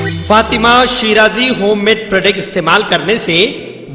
Fatima Shirazi home made product استعمال کرنے سے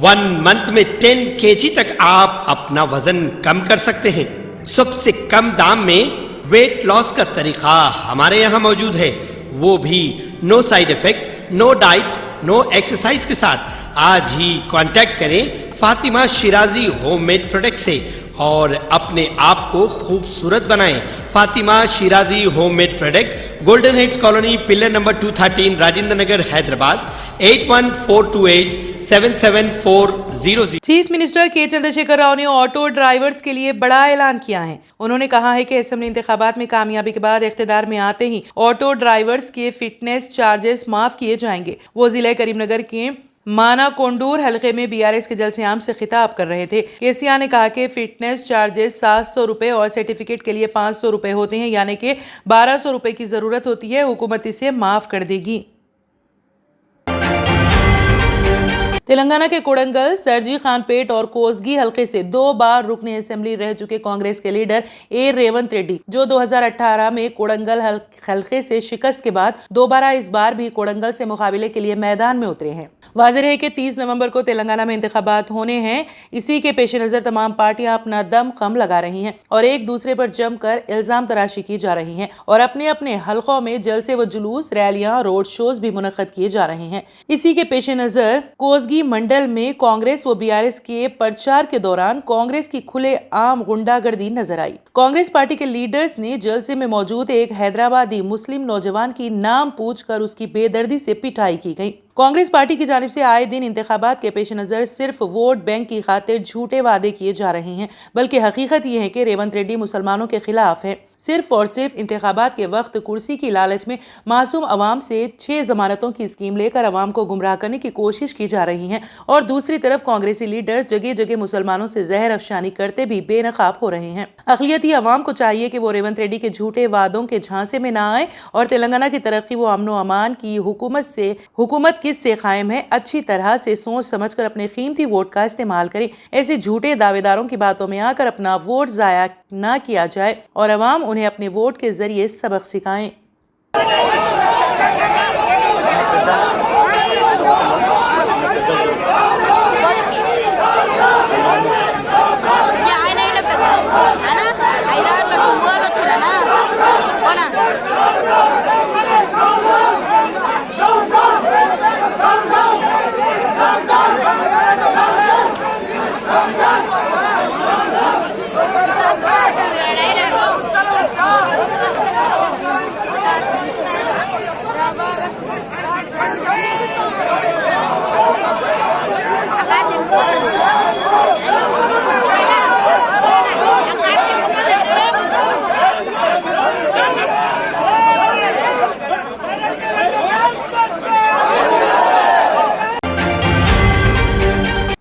1 منتھ میں 10 kg تک آپ اپنا وزن کم کر سکتے ہیں۔ سب سے کم دام میں ویٹ لاس کا طریقہ ہمارے یہاں موجود ہے، وہ بھی no side effect, no diet, no exercise کے ساتھ۔ آج ہی کانٹیکٹ کریں Fatima Shirazi home made product سے اور اپنے آپ کو خوبصورت بنائیں۔ Fatima Shirazi home made product, golden heights colony, pillar number 213، Rajendra Nagar, Hyderabad, 8142877400۔ Chief minister K Chandrashekar Rao نے آٹو ڈرائیورز کے لیے بڑا اعلان کیا ہے۔ انہوں نے کہا ہے کہ اسمبلی انتخابات میں کامیابی کے بعد اقتدار میں آتے ہی آٹو ڈرائیورز کے فٹنس چارجز معاف کیے جائیں گے۔ وہ ضلع کریم نگر کے مانا کونڈور حلقے میں BRS کے جلسے عام سے خطاب کر رہے تھے۔ KCR نے کہا کہ فٹنس چارجز 700 روپے اور سرٹیفکیٹ کے لیے 500 روپے ہوتے ہیں، یعنی کہ 1200 روپے کی ضرورت ہوتی ہے، حکومت اسے معاف کر دے گی۔ تلنگانہ کے کوڑنگل، سرجی خان پیٹ اور کوسگی حلقے سے 2 بار رکن اسمبلی رہ چکے کانگریس کے لیڈر A. ریونت ریڈی، جو 2018 میں کوڑنگل حلقے سے شکست کے بعد دوبارہ اس بار بھی کوڑنگل سے مقابلے کے لیے میدان میں اترے ہیں۔ واضح ہے کہ 30 نومبر کو تلنگانہ میں انتخابات ہونے ہیں۔ اسی کے پیش نظر تمام پارٹیاں اپنا دم خم لگا رہی ہیں اور ایک دوسرے پر جم کر الزام تراشی کی جا رہی ہیں اور اپنے اپنے حلقوں میں جلسے و جلوس، ریلیاں، روڈ شوز بھی منعقد کیے جا رہے ہیں۔ اسی کے پیش نظر کوسگی منڈل میں کانگریس و BRS کے پرچار کے دوران کانگریس کی کھلے عام غنڈہ گردی نظر آئی۔ کانگریس پارٹی کے لیڈرز نے جلسے میں موجود ایک حیدرآبادی مسلم نوجوان کی نام پوچھ کر اس کی بے دردی سے پٹائی کی گئی۔ کانگریس پارٹی کی جانب سے آئے دن انتخابات کے پیش نظر صرف ووٹ بینک کی خاطر جھوٹے وعدے کیے جا رہے ہیں، بلکہ حقیقت یہ ہے کہ ریونت ریڈی مسلمانوں کے خلاف ہے۔ صرف اور صرف انتخابات کے وقت کرسی کی لالچ میں معصوم عوام سے 6 ضمانتوں کی اسکیم لے کر عوام کو گمراہ کرنے کی کوشش کی جا رہی ہے اور دوسری طرف کانگریسی لیڈرز جگہ جگہ مسلمانوں سے زہر افشانی کرتے بھی بے نقاب ہو رہے ہیں۔ اقلیتی عوام کو چاہیے کہ وہ ریونت ریڈی کے جھوٹے وعدوں کے جھانسے میں نہ آئے اور تلنگانہ کی ترقی و امن و امان کی حکومت کس سے قائم ہے، اچھی طرح سے سوچ سمجھ کر اپنے قیمتی ووٹ کا استعمال کریں۔ ایسے جھوٹے دعوے داروں کی باتوں میں آ کر اپنا ووٹ ضائع نہ کیا جائے اور عوام انہیں اپنے ووٹ کے ذریعے سبق سکھائیں۔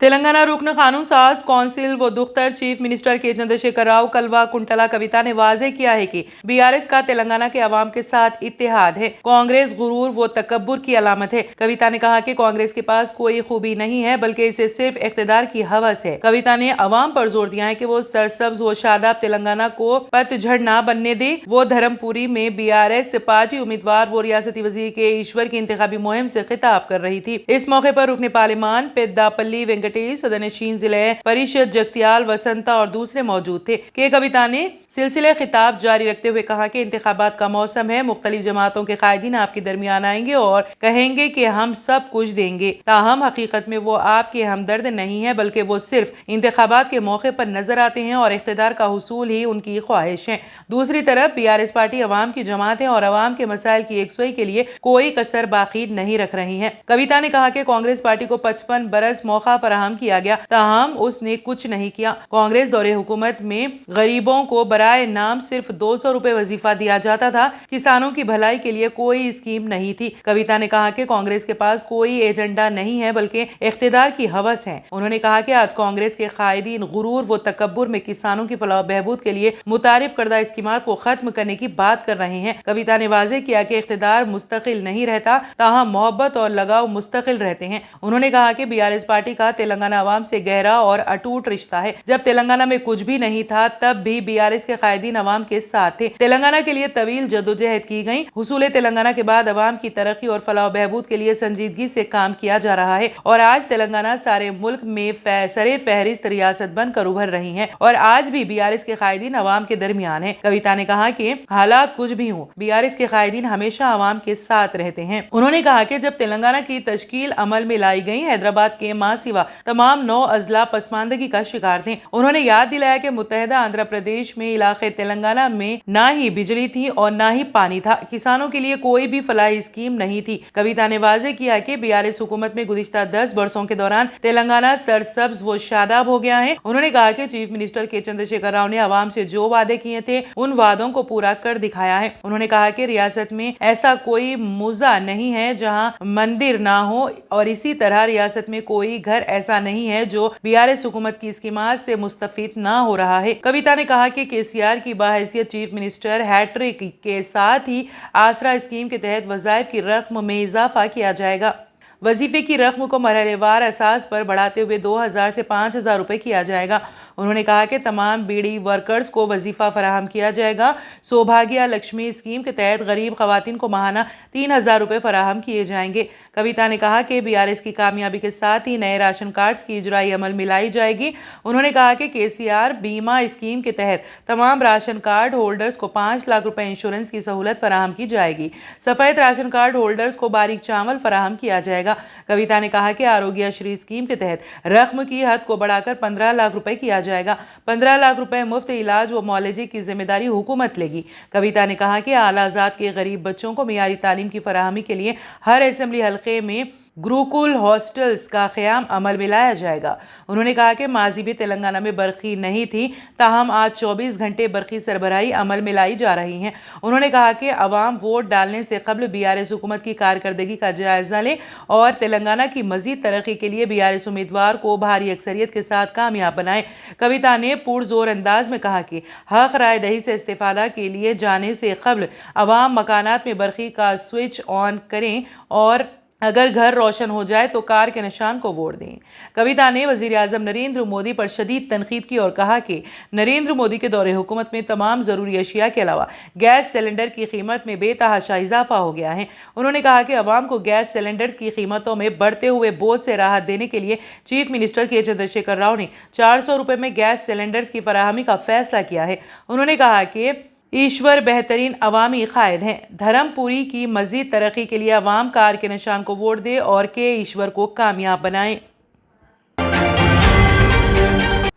تلنگانہ رکن قانون ساز کونسل و دختر chief minister K Chandrashekar Rao کلوا Kuntala کویتا نے واضح کیا ہے کہ BRS کا تلنگانہ کے عوام کے ساتھ اتحاد ہے، کانگریس غرور و تکبر کی علامت ہے۔ کویتا نے کہا کہ کانگریس کے پاس کوئی خوبی نہیں ہے بلکہ اسے صرف اقتدار کی ہوس ہے۔ کویتا نے عوام پر زور دیا ہے کہ وہ سرسبز و شاداب تلنگانہ کو پت جھڑ نہ بننے دے۔ وہ دھرم پوری میں BRS پارٹی امیدوار و ریاستی وزیر کے ایشور کی انتخابی مہم سے خطاب کر رہی تھی۔ اس موقع پر رکن پارلیمان پیدا پلی وینکٹیش، صدرنشین ضلع پریشد جگتیال وسنتا اور دوسرے موجود تھے۔ کے کویتا نے سلسلہ خطاب جاری رکھتے ہوئے کہا کہ انتخابات کا موسم ہے، مختلف جماعتوں کے قائدین آپ کے درمیان آئیں گے اور کہیں گے کہ ہم سب کچھ دیں گے، تاہم حقیقت میں وہ آپ کے ہمدرد نہیں ہیں بلکہ وہ صرف انتخابات کے موقع پر نظر آتے ہیں اور اقتدار کا حصول ہی ان کی خواہش ہے۔ دوسری طرف BRS پارٹی عوام کی جماعت ہے اور عوام کے مسائل کی یکسوئی کے لیے کوئی کسر باقی نہیں رکھ رہی ہے۔ کویتا نے کہا کہ کانگریس پارٹی کو 55 برس موقع فراہم کیا گیا، تاہم اس نے کچھ نہیں کیا۔ کانگریس دور حکومت میں غریبوں کو برائے نام صرف 200 روپے وظیفہ دیا جاتا تھا، کسانوں کی بھلائی کے لیے کوئی اسکیم نہیں تھی۔ کویتا نے کہا کہ کانگریس کے پاس کوئی ایجنڈا نہیں ہے بلکہ اقتدار کی ہوس ہے۔ انہوں نے کہا کہ آج کانگریس کے قائدین غرور و تکبر میں کسانوں کی فلاح و بہبود کے لیے متعارف کردہ اسکیمات کو ختم کرنے کی بات کر رہے ہیں۔ کویتا نے واضح کیا کہ اقتدار مستقل نہیں رہتا، تاہم محبت اور لگاؤ مستقل رہتے ہیں۔ انہوں نے کہا کہ BRS پارٹی کا تلنگانہ तेलंगाना अवाम से गहरा और अटूट रिश्ता है। जब तेलंगाना में कुछ भी नहीं था तब भी बीआरएस के कायदीन अवाम के साथ थे। तेलंगाना के लिए तवील जद्दोजहद की गई। हुसूल तेलंगाना के बाद अवाम की तरक्की और फलाह बहबूद के लिए संजीदगी से काम किया जा रहा है और आज तेलंगाना सारे मुल्क में सरे फहरिस्त रियासत बनकर उभर रही है और आज भी बीआरएस के कायदीन अवाम के दरमियान है। कविता ने कहा कि हालात कुछ भी हों, बीआरएस के कायदीन हमेशा अवाम के साथ रहते हैं। उन्होंने कहा कि जब तेलंगाना की तश्कील अमल में लाई गई, हैदराबाद के मां सिवा तमाम 9 अजला पसमानदगी का शिकार थे। उन्होंने याद दिलाया कि मुत्तहिदा आंध्र प्रदेश में इलाके तेलंगाना में ना ही बिजली थी और ना ही पानी था। किसानों के लिए कोई भी फलाही स्कीम नहीं थी। कविता ने वाज़ेह किया कि बीआरएस हुकूमत में गुज़िश्ता 10 बरसों के दौरान तेलंगाना सरसब्ज व शादाब हो गया है। उन्होंने कहा कि चीफ मिनिस्टर के चंद्रशेखर राव ने अवाम से जो वादे किए थे उन वादों को पूरा कर दिखाया है। उन्होंने कहा कि रियासत में ऐसा कोई मुजा नहीं है जहां मंदिर ना हो और इसी तरह रियासत में कोई घर ऐसा नहीं है जो बीआरएस हुकूमत की स्कीमात से मुस्तफीद ना हो रहा है। कविता ने कहा कि केसीआर की बाहैसियत चीफ मिनिस्टर हैट्रिक के साथ ही आसरा स्कीम के तहत वज़ाइफ की रकम में इजाफा किया जाएगा। वजीफे की रकम को मरहलेवार असास पर बढ़ाते हुए 2000 से 5000 रुपए किया जाएगा। उन्होंने कहा कि तमाम बीड़ी वर्कर्स को वजीफा फराहम किया जाएगा। सौभाग्य लक्ष्मी स्कीम के तहत गरीब खवातीन को माहाना 3000 रुपए फराहम किए जाएंगे। कविता ने कहा कि बीआरएस की कामयाबी के साथ ही नए राशन कार्ड्स की इजराई अमल में लाई जाएगी। उन्होंने कहा कि केसीआर बीमा स्कीम के तहत तमाम राशन कार्ड होल्डर्स को 5 लाख रुपए इंश्योरेंस की सहूलत फराहम की जाएगी। सफेद राशन कार्ड होल्डर्स को बारीक चावल फराहम किया जाएगा। कविता ने कहा कि आरोग्य श्री स्कीम के तहत रकम की हद को बढ़ाकर 15 लाख रुपए किया जाएगा। 15 लाख रुपए मुफ्त इलाज व मौलजी की जिम्मेदारी हुकूमत लेगी। कविता ने कहा कि आला ज़ात के गरीब बच्चों को मियारी तालीम की फराहमी के लिए हर असेंबली हल्के में गुरुकुल हॉस्टल्स का क़याम अमल में लाया जाएगा। उन्होंने कहा कि माजी में तेलंगाना में बरक़ी नहीं थी, ताहम आज 24 घंटे बरक़ी सरबराही अमल में लाई जा रही हैं। उन्होंने कहा कि अवाम वोट डालने से कबल बीआरएस हुकूमत की कारकर्दगी का जायजा लें और तेलंगाना की मजीद तरक्की के लिए बीआरएस उम्मीदवार को भारी अक्सरियत के साथ कामयाब बनाएं। कविता ने पुरजोर अंदाज में कहा कि हक राय दही से इस्तेफादा के लिए जाने से कबल अवाम मकानात में बरक़ी का स्विच ऑन करें और अगर घर रोशन हो जाए तो कार के निशान को वोट दें। कविता ने वज़ीर आज़म नरेंद्र मोदी पर शदीद तनकीद की और कहा कि नरेंद्र मोदी के दौरे हुकूमत में तमाम ज़रूरी अशिया के अलावा गैस सिलेंडर की कीमत में बेतहाशा इजाफा हो गया है। उन्होंने कहा कि अवाम को गैस सिलेंडर की कीमतों में बढ़ते हुए बोझ से राहत देने के लिए चीफ मिनिस्टर के चंद्रशेखर राव ने 400 रुपये में गैस सिलेंडर्स की फराहमी का फैसला किया है। उन्होंने कहा कि ईश्वर बेहतरीन अवामी कायद हैं। धर्मपुरी की मजीद तरक्की के लिए अवाम कार के निशान को वोट दे और के ईश्वर को कामयाब बनाएं।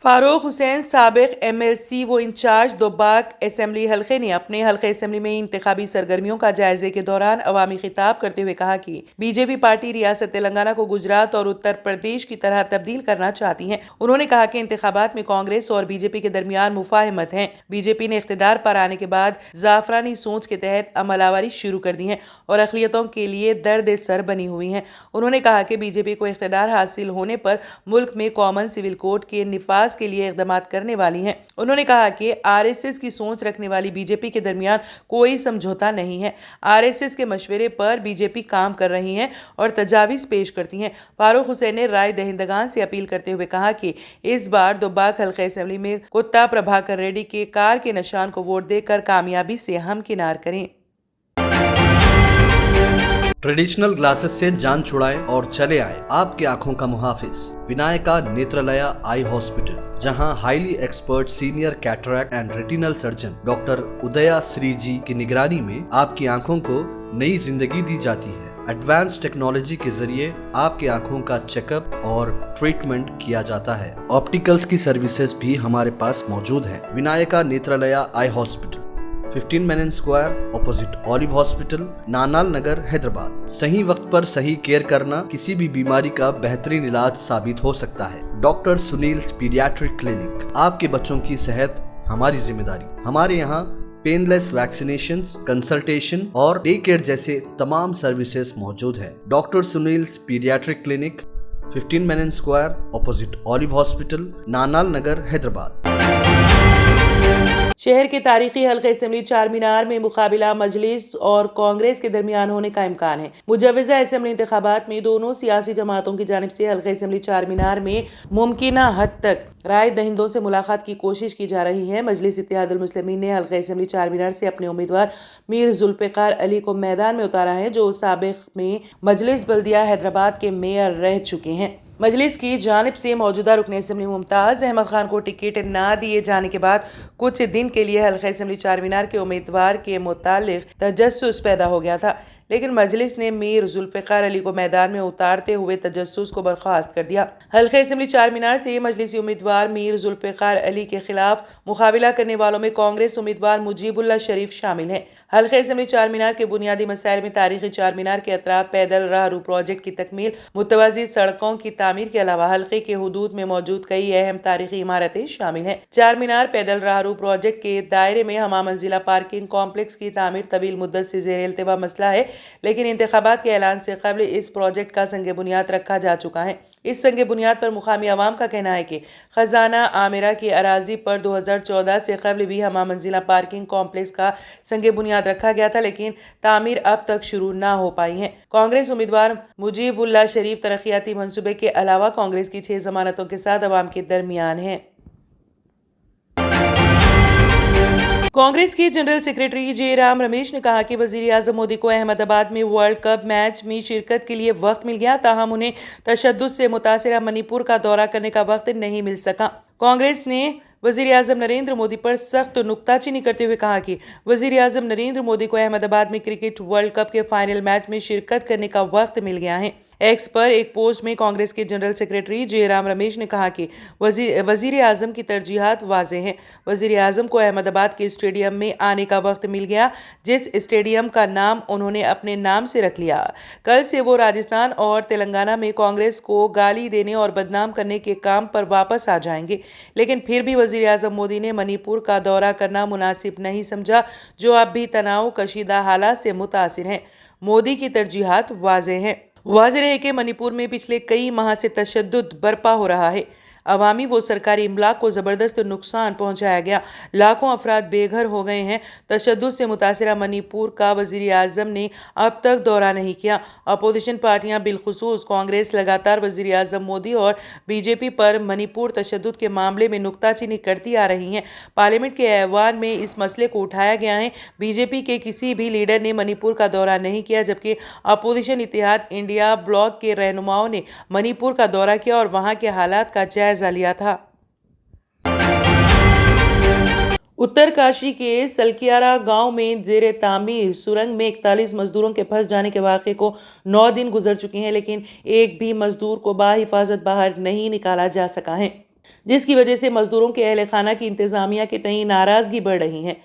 फारूक हुसैन साबिक एमएलसी व इंचार्ज दोबाक असेंबली हल्के ने अपने हल्के असेंबली में इंतखाबी सरगर्मियों का जायजे के दौरान अवामी खिताब करते हुए कहा कि बीजेपी पार्टी रियासत तेलंगाना को गुजरात और उत्तर प्रदेश की तरह तब्दील करना चाहती है। उन्होंने कहा कि इंतखाबात में कांग्रेस और बीजेपी के दरमियान मुफाहमत है। बीजेपी ने इख्तिदार पर आने के बाद जाफरानी सोच के तहत अमलावरी शुरू कर दी है और अक़लियतों के लिए दर्द सर बनी हुई है। उन्होंने कहा कि बीजेपी को इख्तिदार हासिल होने पर मुल्क में कॉमन सिविल कोड के निफाज के लिए इक़दामात करने वाली हैं। उन्होंने कहा कि आरएसएस की सोच रखने वाली बीजेपी के दरमियान कोई समझौता नहीं है। आरएसएस के मशवरे पर बीजेपी काम कर रही है और तजावीज़ पेश करती हैं। फारूक हुसैन ने राय दहिंदगान से अपील करते हुए कहा कि इस बार दोबाक हल्के असेंबली में कुत्ता प्रभाकर रेड्डी के कार के निशान को वोट देकर कामयाबी से हमकिनार करें। ट्रेडिशनल ग्लासेस से जान छुड़ाएं और चले आए आपकी आंखों का मुहाफिज विनायका नेत्रालया आई हॉस्पिटल, जहां highly expert senior cataract and retinal surgeon doctor उदया श्री जी की निगरानी में आपकी आंखों को नई जिंदगी दी जाती है। एडवांस टेक्नोलॉजी के जरिए आपकी आंखों का चेकअप और ट्रीटमेंट किया जाता है। ऑप्टिकल्स की सर्विसेज भी हमारे पास मौजूद है। Vinayaka Netralaya eye hospital, 15 Menon square, opposite Olive hospital, Nanal Nagar, Hyderabad. सही वक्त पर सही केयर करना किसी भी बीमारी का बेहतरीन इलाज साबित हो सकता है। डॉक्टर सुनील पीडियाट्रिक क्लिनिक, आपके बच्चों की सेहत हमारी जिम्मेदारी। हमारे यहाँ पेनलेस वैक्सीनेशन, कंसल्टेशन और डे केयर जैसे तमाम सर्विसेज मौजूद है। Doctor Sunil paediatric clinic, 15 Menon square, opposite Olive hospital, Nanal Nagar, Hyderabad. शहर के तारीखी हल्के असेंबली चार मीनार में मुकाबला मजलिस और कांग्रेस के दरमियान होने का इम्कान है। मुजव्वज़ा असेंबली इंतखाबात में दोनों सियासी जमातों की जानिब से हल्के असेंबली चार मीनार में मुमकिना हद तक राय दहिंदों से मुलाकात की कोशिश की जा रही है। मजलिस इत्तेहादुल मुस्लिमीन ने हल्के असेंबली चार मीनार से अपने उम्मीदवार मीर जुल्फ़िकार अली को मैदान में उतारा है, जो साबिक़ में मजलिस बल्दिया हैदराबाद के मेयर रह चुके हैं। मजलिस की जानिब से मौजूदा रुकन असेंबली मुमताज़ अहमद खान को टिकट ना दिए जाने के बाद कुछ दिन के लिए हल्के असेंबली चार मीनार के उम्मीदवार के मुतालिक तजस्सुस पैदा हो गया था, लेकिन मजलिस ने मीर जुल्फ़िकार अली को मैदान में उतारते हुए तजस्सुस को बर्खास्त कर दिया। हल्के असेंबली चार मीनार से मजलिसी उम्मीदवार मीर जुल्फ़िकार अली के खिलाफ मुकाबला करने वालों में कांग्रेस उम्मीदवार मुजीबुल्लाह शरीफ शामिल हैं। हल्के असेंबली चार मीनार के बुनियादी मसाइल में तारीखी चार मीनार के अतराफ पैदल राहरू प्रोजेक्ट की तकमील, मुतवाज़ी सड़कों की तामीर के अलावा हल्के के हुदूद में मौजूद कई अहम तारीखी इमारतें शामिल हैं। चार मीनार पैदल राहरू प्रोजेक्ट के दायरे में हमा मंजिला पार्किंग कॉम्प्लेक्स की तामीर तवील मुद्दत से ज़ेर इल्तिवा मसला है, लेकिन इंतखाबात के ऐलान से कबल इस प्रोजेक्ट का संग बुनियाद रखा जा चुका है। इस संग बुनियाद पर मुकामी अवाम का कहना है कि खजाना आमिरा की अराजी पर 2014 से कबल भी हमा मंजिला पार्किंग कॉम्प्लेक्स का संग बुनियाद रखा गया था, लेकिन तामीर अब तक शुरू ना हो पाई है। कांग्रेस उम्मीदवार मुजीबुल्लाह शरीफ तरक्याती मंसूबे के अलावा कांग्रेस की 6 जमानतों के साथ अवाम के दरमियान है। कांग्रेस के जनरल सेक्रेटरी जयराम रमेश ने कहा कि वजीर आजम मोदी को अहमदाबाद में वर्ल्ड कप मैच में शिरकत के लिए वक्त मिल गया, ताहम उन्हें तशद्दुद से मुतासिरा मणिपुर का दौरा करने का वक्त नहीं मिल सका। कांग्रेस ने वजीर आजम नरेंद्र मोदी पर सख्त नुक्ताचीनी करते हुए कहा कि वजीर आजम नरेंद्र मोदी को अहमदाबाद में क्रिकेट वर्ल्ड कप के फाइनल मैच में शिरकत करने का वक्त मिल गया है। एक्स पर एक पोस्ट में कांग्रेस के जनरल सेक्रेटरी जयराम रमेश ने कहा कि वजीर आजम की तरजीहात वाज़े हैं। वजीर आजम को अहमदाबाद के स्टेडियम में आने का वक्त मिल गया, जिस स्टेडियम का नाम उन्होंने अपने नाम से रख लिया। कल से वो राजस्थान और तेलंगाना में कांग्रेस को गाली देने और बदनाम करने के काम पर वापस आ जाएंगे, लेकिन फिर भी वजीर आजम मोदी ने मणिपुर का दौरा करना मुनासिब नहीं समझा, जो अब भी तनाव कशीदा हालात से मुतासिर हैं। मोदी की तरजीहात वाज़े हैं। वाज़ेह है कि मणिपुर में पिछले कई माह से तशद्दुद बरपा हो रहा है। अवामी व सरकारी इमलाक को ज़बरदस्त नुकसान पहुंचाया गया, लाखों अफराद बेघर हो गए हैं। तशद्दुद से मुतासिरा मणिपुर का वज़ीर आज़म ने अब तक दौरा नहीं किया। अपोजिशन पार्टियां बिलखुसूस कांग्रेस लगातार वज़ीर आज़म मोदी और बीजेपी पर मणिपुर तशद्दुद के मामले में नुक्ताचीनी करती आ रही हैं। पार्लियामेंट के ऐवान में इस मसले को उठाया गया है। बीजेपी के किसी भी लीडर ने मणिपुर का दौरा नहीं किया, जबकि अपोजिशन इत्तेहाद इंडिया ब्लॉक के रहनुमाओं ने मणिपुर का दौरा किया और वहाँ के हालात का जायजा लिया था। उत्तरकाशी के सलकियारा गांव में जेर तामीर सुरंग में 41 मजदूरों के फंस जाने के वाक़े को 9 दिन गुजर चुके हैं, लेकिन एक भी मजदूर को बाहिफाजत बाहर नहीं निकाला जा सका है, जिसकी वजह से मजदूरों के अहल खाना की इंतजामिया के तई नाराजगी बढ़ रही है।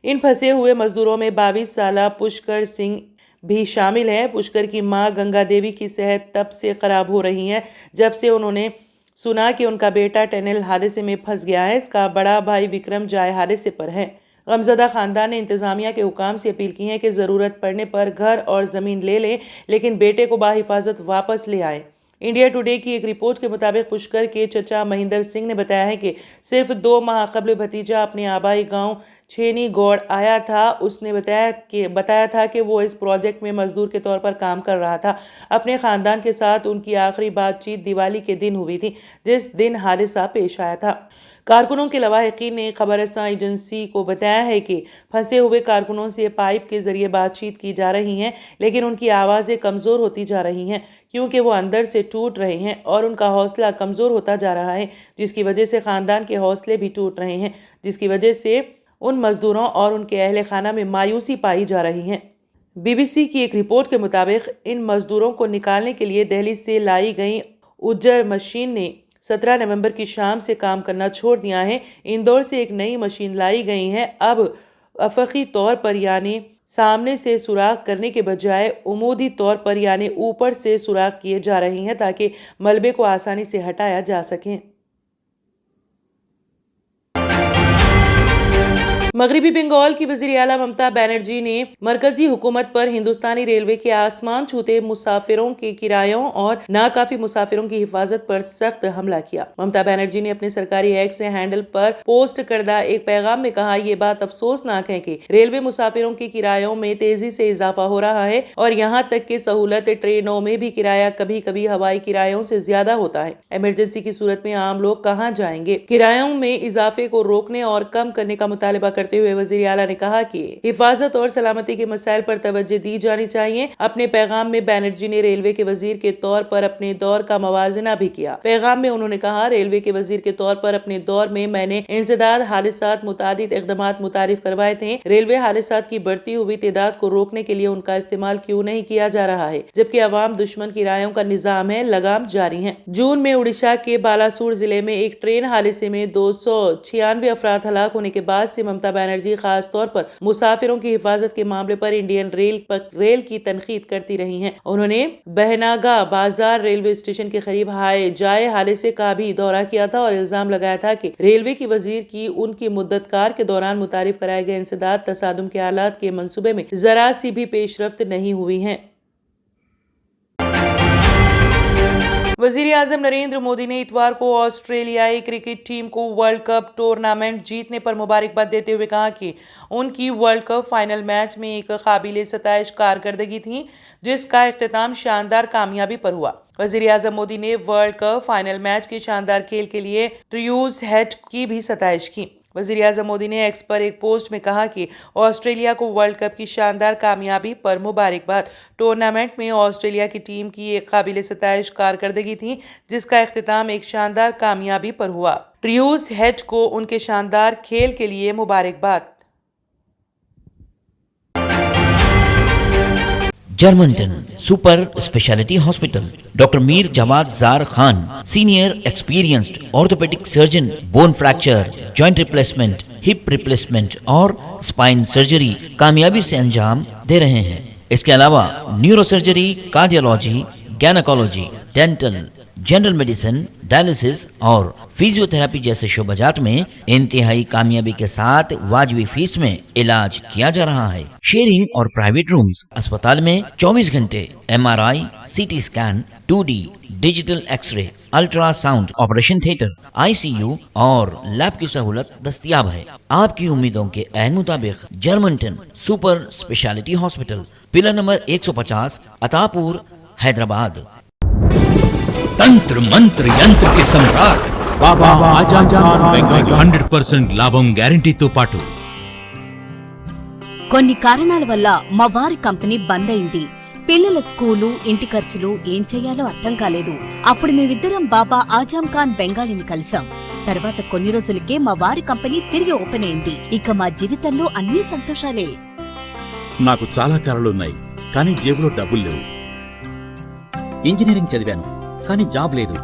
इन फंसे हुए मजदूरों में 22 साला पुष्कर सिंह भी शामिल है। पुष्कर की मां गंगा देवी की सेहत तब से खराब हो रही है जब से उन्होंने सुना कि उनका बेटा टनल हादसे में फंस गया है। इसका बड़ा भाई विक्रम जाए हादसे पर है। गमज़दा खानदान ने इंतज़ामिया के हुकाम से अपील की है कि ज़रूरत पड़ने पर घर और ज़मीन ले लें, लेकिन बेटे को बाहिफाजत वापस ले आएँ। इंडिया टुडे की एक रिपोर्ट के मुताबिक पुष्कर के चचा महेंद्र सिंह ने बताया है कि सिर्फ 2 माह कबल भतीजा अपने आबाई गांव छेनी गौड़ आया था। उसने बताया था कि वो इस प्रोजेक्ट में मजदूर के तौर पर काम कर रहा था। अपने ख़ानदान के साथ उनकी आखिरी बातचीत दिवाली के दिन हुई थी, जिस दिन हादसा पेश आया था। कारकुनों के लवाहिकीन ने खबरसां एजेंसी को बताया है कि फंसे हुए कारकुनों से पाइप के जरिए बातचीत की जा रही है, लेकिन उनकी आवाज़ें कमज़ोर होती जा रही हैं क्योंकि वो अंदर से टूट रहे हैं और उनका हौसला कमज़ोर होता जा रहा है, जिसकी वजह से ख़ानदान के हौसले भी टूट रहे हैं, जिसकी वजह से उन मज़दूरों और उनके अहल खाना में मायूसी पाई जा रही है। BBC की एक रिपोर्ट के मुताबिक इन मज़दूरों को निकालने के लिए दिल्ली से लाई गई उज्जर मशीन ने 17 नवंबर की शाम से काम करना छोड़ दिया है। इंदौर से एक नई मशीन लाई गई है। अब अफकी तौर पर यानी सामने से सुराख करने के बजाय उमूदी तौर पर यानी ऊपर से सुराख किए जा रही हैं ताकि मलबे को आसानी से हटाया जा सके। मगरबी बंगाल की वज़ीर आला ममता बनर्जी ने मरकजी हुकूमत पर हिंदुस्तानी रेलवे के आसमान छूते मुसाफिरों के किरायों और नाकाफी मुसाफिरों की हिफाजत पर सख्त हमला किया। ममता बनर्जी ने अपने सरकारी एक्स हैंडल पर पोस्ट करदा एक पैगाम में कहा, ये बात अफसोसनाक है कि रेलवे मुसाफिरों के किरायों में तेजी से इजाफा हो रहा है और यहाँ तक कि सहूलत ट्रेनों में भी किराया कभी कभी हवाई किरायों से ज्यादा होता है। इमरजेंसी की सूरत में आम लोग कहाँ जाएंगे? किरायों में इजाफे को रोकने और कम करने का मुतालबा करते हुए वज़ीर आला ने कहा कि हिफाजत और सलामती के मसाइल पर तवज्जो दी जानी चाहिए। अपने पैगाम में बनर्जी ने रेलवे के वजीर के तौर पर अपने दौर का मवाजना भी किया। पैगाम में उन्होंने कहा, रेलवे के वजीर के तौर पर अपने दौर में मैंने इंसदाद हादिसात मुतादिद इक़दामात मुतारिफ करवाए थे। रेलवे हादिसात की बढ़ती हुई तादाद को रोकने के लिए उनका इस्तेमाल क्यों नहीं किया जा रहा है, जबकि अवाम दुश्मन किरायों का निजाम है, लगाम जारी है। जून में उड़ीसा के बालासोर जिले में एक ट्रेन हादसे में 296 अफराद हलाक होने के बाद से ममता बनर्जी खास तौर पर मुसाफिरों की हिफाजत के मामले पर इंडियन रेल की तनकीद करती रही हैं। उन्होंने बहनागा बाजार रेलवे स्टेशन के करीब जाए हादसे का भी दौरा किया था और इल्जाम लगाया था कि रेलवे की वजीर की उनकी मुद्दतकार के दौरान मुतारिफ कराए गए इंसदाद तसादुम के हालात के मंसूबे में जरा सी भी पेशरफ्त नहीं हुई है। वज़ीर आज़म नरेंद्र मोदी ने इतवार को ऑस्ट्रेलियाई क्रिकेट टीम को वर्ल्ड कप टूर्नामेंट जीतने पर मुबारकबाद देते हुए कहा कि उनकी वर्ल्ड कप फाइनल मैच में एक काबिल सताइश कारकर्दगी थी, जिसका इख्तिताम शानदार कामयाबी पर हुआ। वज़ीर आज़म मोदी ने वर्ल्ड कप फाइनल मैच के शानदार खेल के लिए ट्रूस हेड की भी सताइश की। वज़ीर आज़म मोदी ने एक्स पर एक पोस्ट में कहा कि ऑस्ट्रेलिया को वर्ल्ड कप की शानदार कामयाबी पर मुबारकबाद। टूर्नामेंट में ऑस्ट्रेलिया की टीम की एक काबिल सताइश कारकर्दगी थी, जिसका इख्तिताम एक शानदार कामयाबी पर हुआ। ट्रूस हेड को उनके शानदार खेल के लिए मुबारकबाद। Germanten super speciality hospital, doctor Mir Jawad Zar Khan, senior experienced orthopaedic surgeon, bone fracture, joint replacement, hip replacement और स्पाइन सर्जरी कामयाबी से अंजाम दे रहे हैं। इसके अलावा neuro surgery, cardiology, gynaecology, dental, general medicine, dialysis और फिजियोथेरेपी जैसे शोबाजात में इंतहाई कामयाबी के साथ वाजिबी फीस में इलाज किया जा रहा है। शेयरिंग और प्राइवेट रूम्स, अस्पताल में 24 घंटे MRI, CT scan, 2D digital x-ray, ultrasound, operation theatre, ICU और लैब की सहूलत दस्तयाब है। आपकी उम्मीदों के ऐन मुताबिक Germanten super speciality hospital, pillar number 150, Attapur, Hyderabad. तंत्र मंत्र यंत्र के सम्राट బాబా ఆజం ఖాన్ బెంగాలీ 100% లాభం గ్యారెంటీతో పాటు కొన్ని కారణాల వల్ల మా వారి కంపెనీ బంద్ అయింది. పిల్లల స్కూలు, ఇంటి ఖర్చులు ఏం చెయ్యాలో అర్థం కాలేదు. అప్పుడు మేమిద్దరం బాబా ఆజం ఖాన్ బెంగాలీని కలిసాం. తర్వాత కొన్ని రోజులకే మా వారి కంపెనీ తిరిగి ఓపెన్ అయింది. ఇక మా జీవితంలో అన్ని సంతోషాలే. నాకు చాలా కలలున్నాయి, కానీ జేబులో డబ్బులు లేవు. ఇంజనీరింగ్ చదివాను, కానీ జాబ్ లేదు.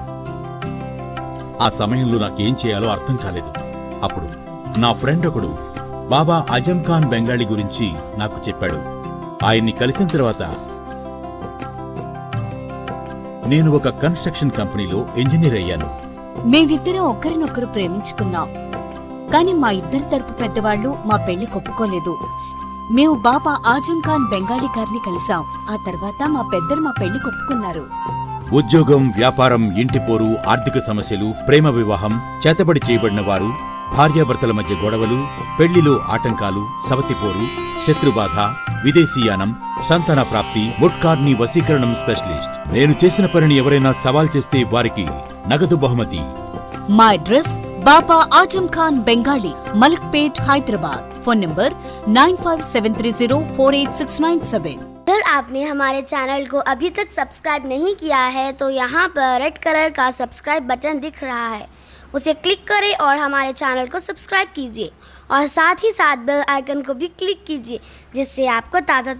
ఆ సమయంలో నాకేం చేయాలో అర్థం కాలేదు. అప్పుడు నా ఫ్రెండ్ ఒకడు బాబా ఆజం ఖాన్ బెంగాలీ గురించి నాకు చెప్పాడు. ఆయన్ని కలిసిన తర్వాత నేను ఒక కన్స్ట్రక్షన్ కంపెనీలో ఇంజనీర్ అయ్యాను. మేమిద్దరం ఒకరినొకరు ప్రేమించుకున్నాం. కాని మా ఇద్దరి తరపు పెద్దవాళ్లు మా పెళ్లి ఒప్పుకోలేదు. మేము బాబా ఆజం ఖాన్ బెంగాలీ గారిని కలిసాం. ఆ తర్వాత మా పెద్దలు మా పెళ్లి ఒప్పుకున్నారు. ఉద్యోగం, వ్యాపారం, ఇంటి పోరు, ఆర్థిక సమస్యలు, ప్రేమ వివాహం, చేతబడి చేయబడిన వారు, భార్యాభర్తల మధ్య గొడవలు, పెళ్లిలో ఆటంకాలు, సవతిపోరు, శత్రుబాధ, విదేశీయానం, సంతాన ప్రాప్తి, ముట్కార్ని వశీకరణం స్పెషలిస్ట్. నేను చేసిన పనిని ఎవరైనా సవాల్ చేస్తే వారికి నగదు బహుమతి. మా address Baba Azam Khan Bengali, Malakpet, Hyderabad. Phone number 9573048697। अगर आपने हमारे चैनल को अभी तक सब्सक्राइब नहीं किया है तो यहाँ पर रेड कलर का सब्सक्राइब बटन दिख रहा है, उसे क्लिक करें और हमारे चैनल को सब्सक्राइब कीजिए और साथ ही साथ बेल आइकन को भी क्लिक कीजिए, जिससे आपको ताज़ा